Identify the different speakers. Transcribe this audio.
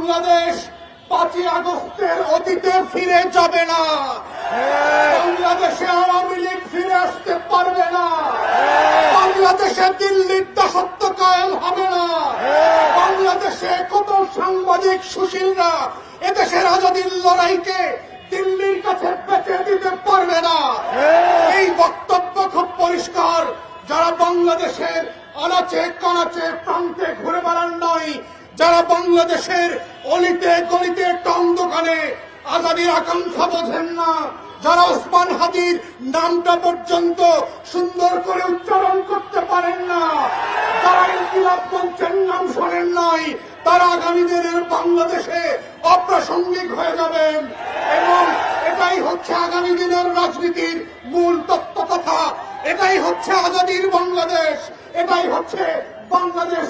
Speaker 1: বাংলাদেশ 5ই আগস্টের অতীতে ফিরে যাবে না। বাংলাদেশে আওয়ামী লীগ ফিরে আসতে পারবে না। বাংলাদেশে দিল্লির দাসত্ব কায়েম হবে না। বাংলাদেশে কত সাংবাদিক সুশীলরা এদেশের আজাদীর লড়াইকে দিল্লির কাছে বেচে দিতে পারবে না। এই বক্তব্য খুব পরিষ্কার। যারা বাংলাদেশের আনাচে কানাচে প্রান্তে ঘুরে বেড়ান নয়, যারা বাংলাদেশের অলিতে গলিতে টং দোকানে আজাদীর আকাঙ্ক্ষা বোঝেন না, যারা ওসমান হাদির নামটা পর্যন্ত সুন্দর করে উচ্চারণ করতে পারেন না, যারা ইনকিলাব মঞ্চের নাম শোনেন নাই, তারা আগামী দিনের বাংলাদেশে অপ্রাসঙ্গিক হয়ে যাবেন। এবং এটাই হচ্ছে আগামী দিনের রাজনীতির মূল তত্ত্ব কথা। এটাই হচ্ছে আজাদীর বাংলাদেশ। এটাই হচ্ছে বাংলাদেশ।